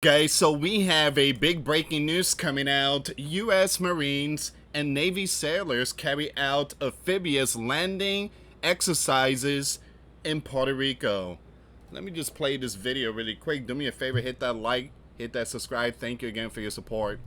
Guys, so we have a big breaking news coming out. US Marines and Navy sailors carry out amphibious landing exercises in Puerto Rico. Let me just play this video really quick. Do me a favor, hit that like, hit that subscribe. Thank you again for your support.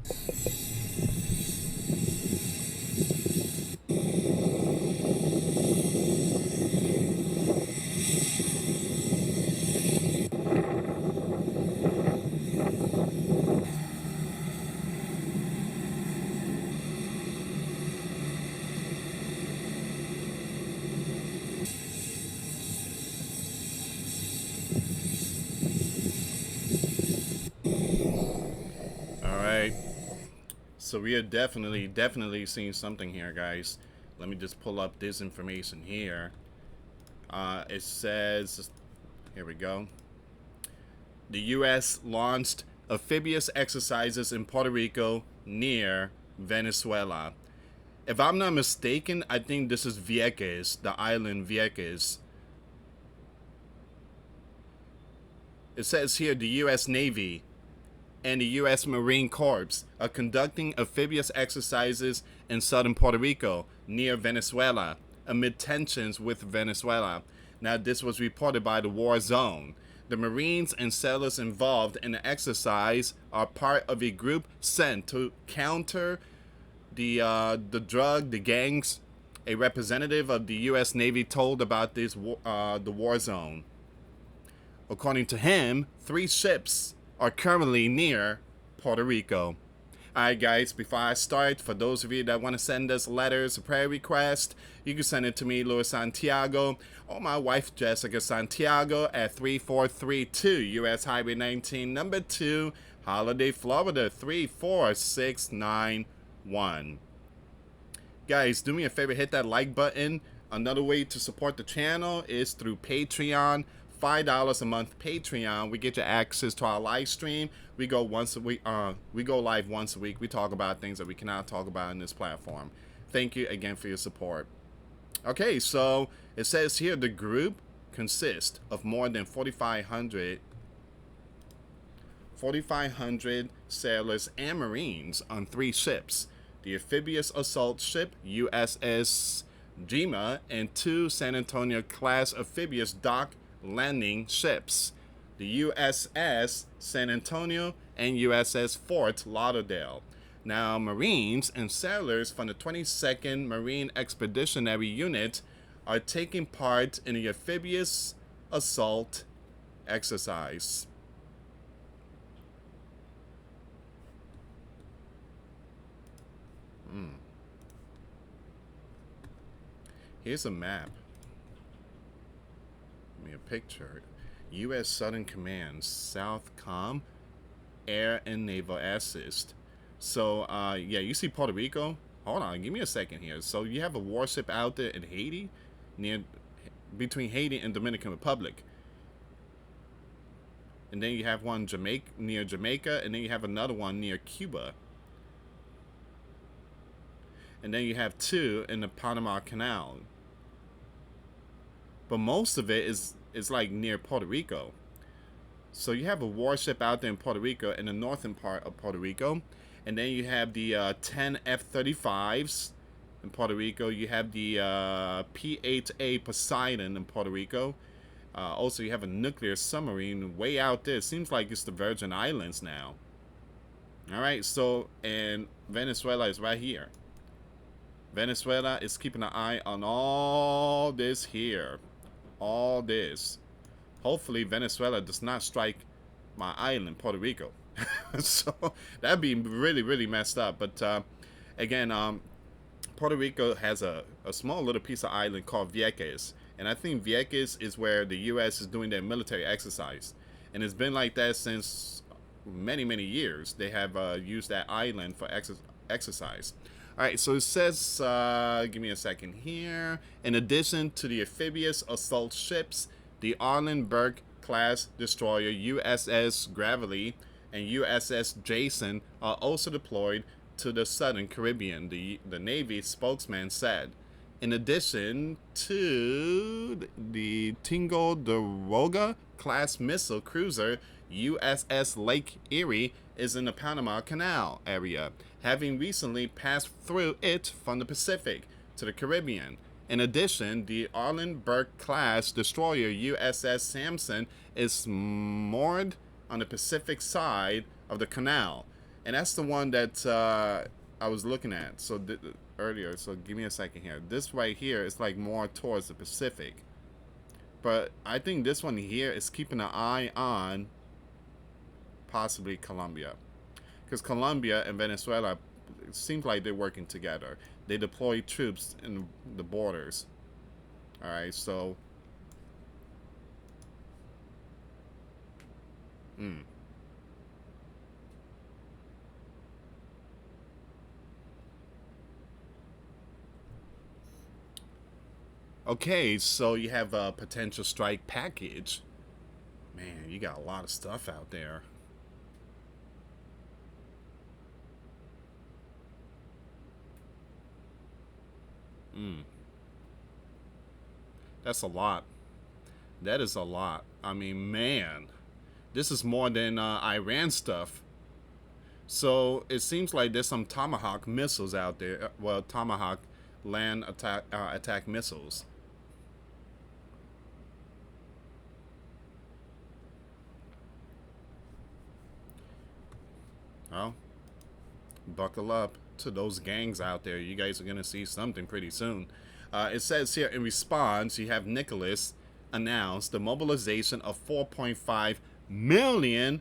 All right. So we are definitely seeing something here, guys. Let me just pull up this information here. It says, here we go. The U.S. launched amphibious exercises in Puerto Rico near Venezuela. If I'm not mistaken, I think this is Vieques, the island Vieques. It says here the U.S. Navy and the U.S. Marine Corps are conducting amphibious exercises in southern Puerto Rico near Venezuela amid tensions with Venezuela. Now, this was reported by the War Zone. The Marines and sailors involved in the exercise are part of a group sent to counter the gangs. A representative of the U.S. Navy told about this the War Zone. According to him, 3 ships are currently near Puerto Rico. Alright guys, before I start, for those of you that want to send us letters or prayer requests, you can send it to me, US Santiago, or my wife Jessica Santiago at 3432 US Highway 19, number 2, Holiday, Florida 34691. Guys, do me a favor, hit that like button. Another way to support the channel is through Patreon. $5 a month Patreon. We get you access to our live stream. We go once a week. We go live once a week. We talk about things that we cannot talk about in this platform. Thank you again for your support. Okay, so it says here the group consists of more than 4,500 sailors and Marines on 3 ships: the amphibious assault ship USS Jima and 2 San Antonio class amphibious dock landing ships, the USS San Antonio and USS Fort Lauderdale. Now, Marines and sailors from the 22nd Marine Expeditionary Unit are taking part in the amphibious assault exercise. Here's a map. Me a picture. U.S. Southern Command, Southcom, Air and Naval Assist. So, yeah, you see Puerto Rico. Hold on, give me a second here. So you have a warship out there in Haiti, between Haiti and Dominican Republic. And then you have one near Jamaica, and then you have another one near Cuba. And then you have 2 in the Panama Canal. But most of it is like near Puerto Rico. So you have a warship out there in Puerto Rico, in the northern part of Puerto Rico. And then you have the 10 F-35s in Puerto Rico. You have the P-8A Poseidon in Puerto Rico. Also, you have a nuclear submarine way out there. It seems like it's the Virgin Islands now. Alright, so, and Venezuela is right here. Venezuela is keeping an eye on all this here. All this. Hopefully Venezuela does not strike my island, Puerto Rico. So that'd be really messed up. But again, Puerto Rico has a small little piece of island called Vieques. And I think Vieques is where the U.S. is doing their military exercise. And it's been like that since many years. They have used that island for exercise. Alright, so it says, give me a second here. In addition to the amphibious assault ships, the Arlenberg-class destroyer USS Gravely and USS Jason are also deployed to the southern Caribbean, the Navy spokesman said. In addition to the Tingo de Roga class missile cruiser USS Lake Erie is in the Panama Canal area, having recently passed through it from the Pacific to the Caribbean. In addition, the Arleigh Burke-class destroyer USS Sampson is moored on the Pacific side of the canal, and that's the one that I was looking at. So earlier. So give me a second here. This right here is like more towards the Pacific, but I think this one here is keeping an eye on possibly Colombia, because Colombia and Venezuela, it seems like they're working together. They deploy troops in the borders. All right, so okay, so you have a potential strike package. Man, you got a lot of stuff out there. That's a lot. That is a lot. I mean, man, this is more than Iran stuff. So it seems like there's some Tomahawk missiles out there. Well, Tomahawk land attack missiles. Well, buckle up to those gangs out there. You guys are gonna see something pretty soon. It says here, in response, you have Nicholas announced the mobilization of 4.5 million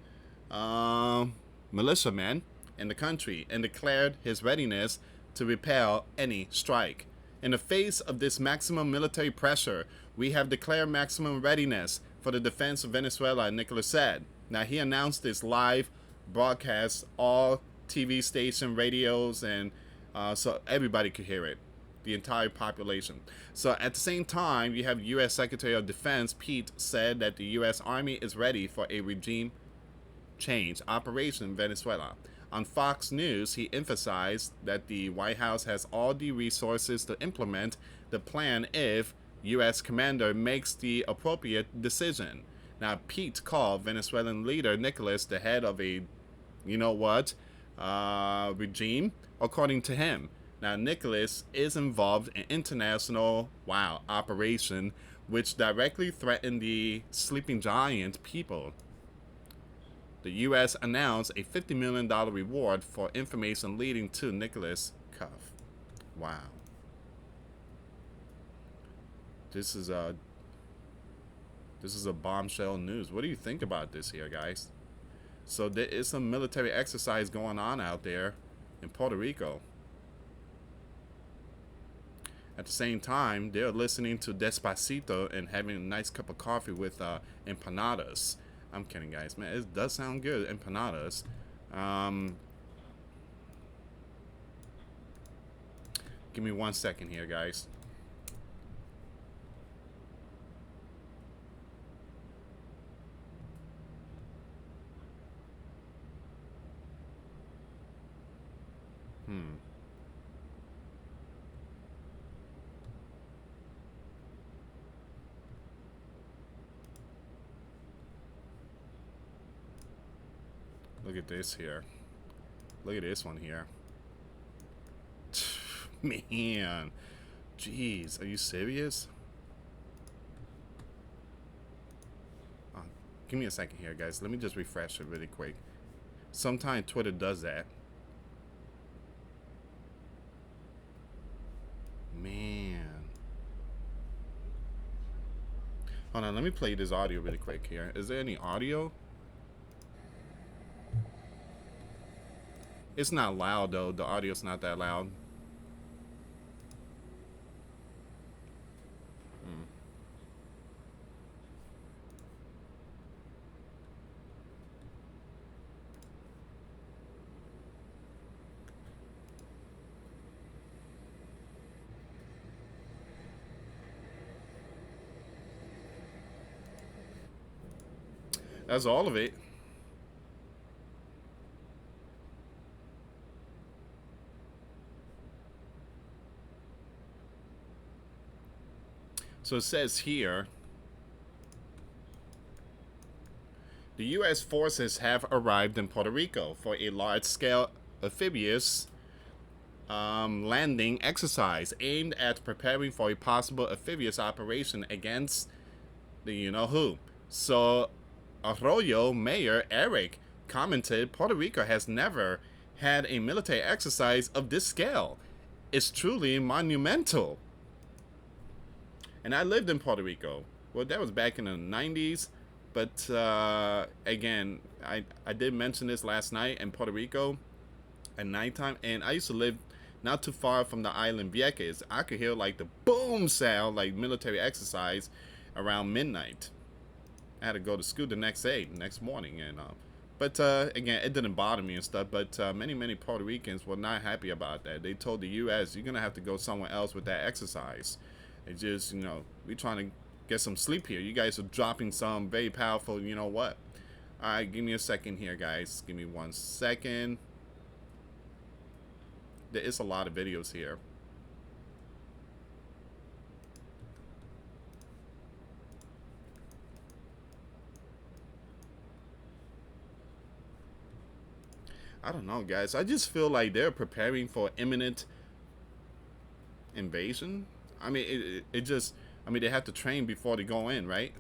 militiamen in the country and declared his readiness to repel any strike. In the face of this maximum military pressure, we have declared maximum readiness for the defense of Venezuela, Nicholas said. Now, he announced this live broadcast, all TV station radios, and so everybody could hear it, the entire population. So at the same time, you have U.S. Secretary of Defense Pete said that the U.S. Army is ready for a regime change operation in Venezuela. On Fox News, he emphasized that the White House has all the resources to implement the plan if U.S. commander makes the appropriate decision. Now, Pete called Venezuelan leader Nicholas the head of a, you know what, regime, according to him. Now, Nicholas is involved in international, operation, which directly threatened the sleeping giant people. The U.S. announced a $50 million reward for information leading to Nicholas' cuff. Wow. This is a bombshell news. What do you think about this here, guys? So there is some military exercise going on out there in Puerto Rico. At the same time, they're listening to Despacito and having a nice cup of coffee with empanadas. I'm kidding, guys. Man, it does sound good, empanadas. Give me 1 second here, guys. Look at this here. Look at this one here. Man. Jeez, are you serious? Give me a second here, guys. Let me just refresh it really quick. Sometimes Twitter does that. Man. Hold on, let me play this audio really quick here. Is there any audio? It's not loud, though. The audio's not that loud. That's all of it. So it says here, The U.S. forces have arrived in Puerto Rico for a large-scale amphibious landing exercise aimed at preparing for a possible amphibious operation against the you-know-who. So, Arroyo Mayor Eric commented, Puerto Rico has never had a military exercise of this scale. It's truly monumental. And I lived in Puerto Rico. Well, that was back in the 90s. But again, I did mention this last night in Puerto Rico at nighttime. And I used to live not too far from the island Vieques. I could hear like the boom sound, like military exercise, around midnight. I had to go to school the next morning. And but again, it didn't bother me and stuff. But many Puerto Ricans were not happy about that. They told the U.S., you're going to have to go somewhere else with that exercise. It just, we're trying to get some sleep here. You guys are dropping some very powerful, you know what. All right, give me a second here, guys. Give me 1 second. There is a lot of videos here. I don't know, guys. I just feel like they're preparing for imminent invasion. I mean, it just, I mean, they have to train before they go in, right?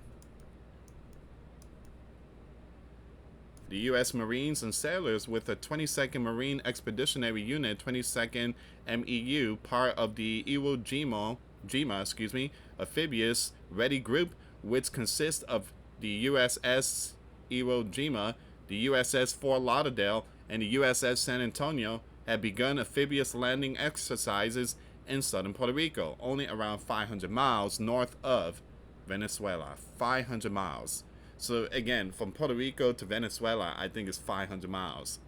The U.S. Marines and sailors with the 22nd Marine Expeditionary Unit, 22nd MEU, part of the Iwo Jima, Amphibious Ready Group, which consists of the USS Iwo Jima, the USS Fort Lauderdale, and the USS San Antonio, have begun amphibious landing exercises in southern Puerto Rico, only around 500 miles north of Venezuela. 500 miles. So again, from Puerto Rico to Venezuela, I think it's 500 miles.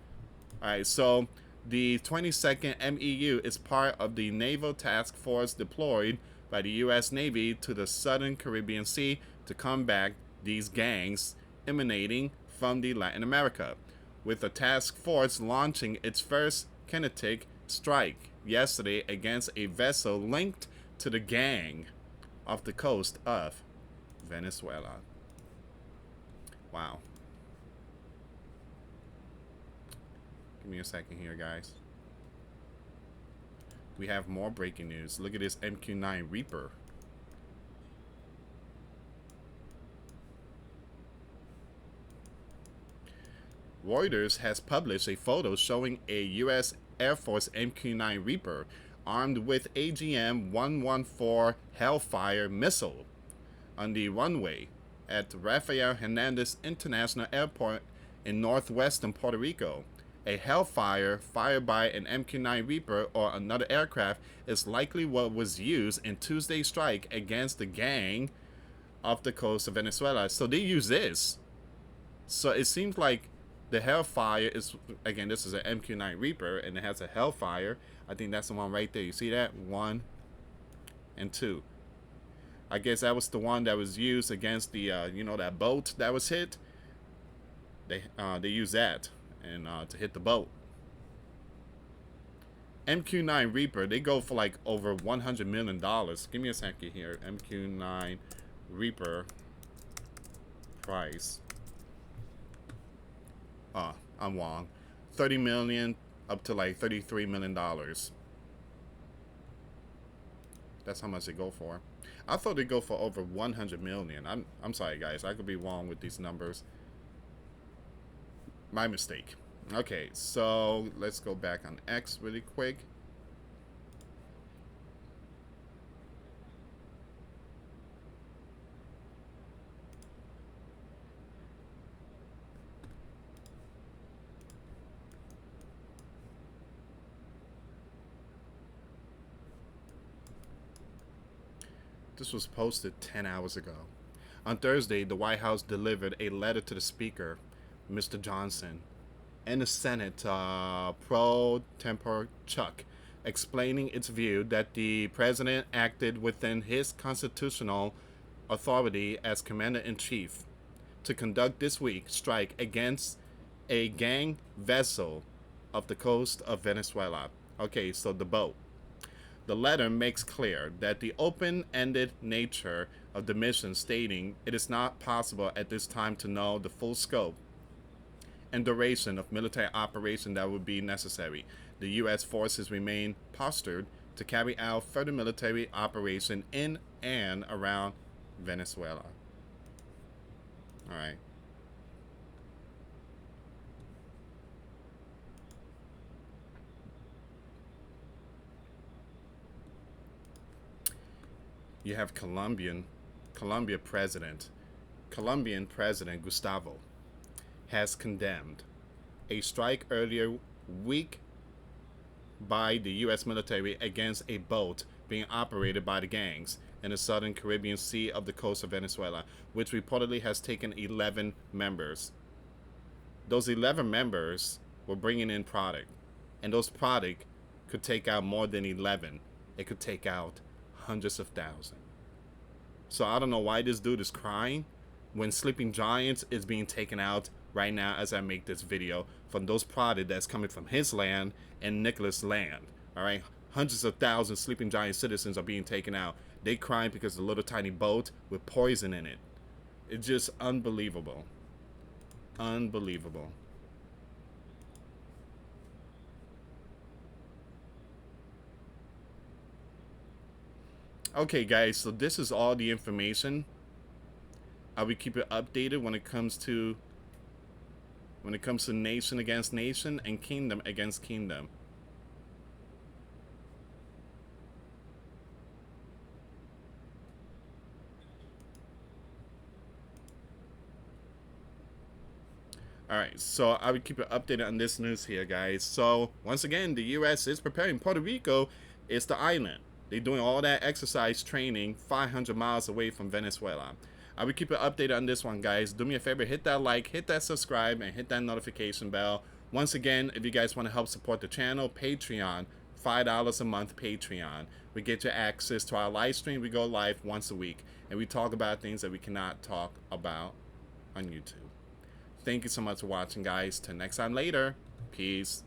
Alright, so the 22nd MEU is part of the Naval Task Force deployed by the U.S. Navy to the southern Caribbean Sea to combat these gangs emanating from the Latin America, with the task force launching its first kinetic strike yesterday against a vessel linked to the gang off the coast of Venezuela. Wow. Give me a second here, guys. We have more breaking news. Look at this MQ-9 Reaper. Reuters has published a photo showing a U.S. Air Force MQ-9 Reaper armed with AGM-114 Hellfire missile on the runway at Rafael Hernandez International Airport in northwestern Puerto Rico. A Hellfire fired by an MQ-9 Reaper or another aircraft is likely what was used in Tuesday's strike against the gang off the coast of Venezuela. So they use this. So it seems like the Hellfire is, again, this is an MQ-9 Reaper, and it has a Hellfire. I think that's the one right there. You see that? 1 and 2. I guess that was the one that was used against the, that boat that was hit. They use that and to hit the boat. MQ-9 Reaper, they go for like over $100 million. Give me a second here. MQ-9 Reaper price. I'm wrong. $30 million up to like $33 million. That's how much they go for. I thought they'd go for over $100 million. I'm sorry, guys. I could be wrong with these numbers. My mistake. Okay, so let's go back on X really quick. This was posted 10 hours ago. On Thursday, the White House delivered a letter to the Speaker, Mr. Johnson, and the Senate pro tempore Chuck, explaining its view that the President acted within his constitutional authority as Commander-in-Chief to conduct this week's strike against a gang vessel off the coast of Venezuela. Okay, so the boat. The letter makes clear that the open-ended nature of the mission, stating it is not possible at this time to know the full scope and duration of military operation that would be necessary. The U.S. forces remain postured to carry out further military operation in and around Venezuela. All right. You have Colombia president. Colombian President Gustavo has condemned a strike earlier week by the U.S. military against a boat being operated by the gangs in the southern Caribbean Sea of the coast of Venezuela, which reportedly has taken 11 members. Those 11 members were bringing in product, and those product could take out more than 11. It could take out hundreds of thousands. So I don't know why this dude is crying when Sleeping Giants is being taken out right now as I make this video from those product that's coming from his land and Nicholas' land. All right, hundreds of thousands Sleeping Giant citizens are being taken out. They crying because of the little tiny boat with poison in it. It's just unbelievable. Unbelievable. Okay, guys, so this is all the information. I will keep it updated when it comes to nation against nation and kingdom against kingdom. Alright, so I will keep it updated on this news here, guys. So, once again, the U.S. is preparing. Puerto Rico is the island. They're doing all that exercise training 500 miles away from Venezuela. I will keep it updated on this one, guys. Do me a favor, hit that like, hit that subscribe, and hit that notification bell. Once again, if you guys want to help support the channel, Patreon, $5 a month Patreon. We get you access to our live stream. We go live once a week, and we talk about things that we cannot talk about on YouTube. Thank you so much for watching, guys. Till next time later. Peace.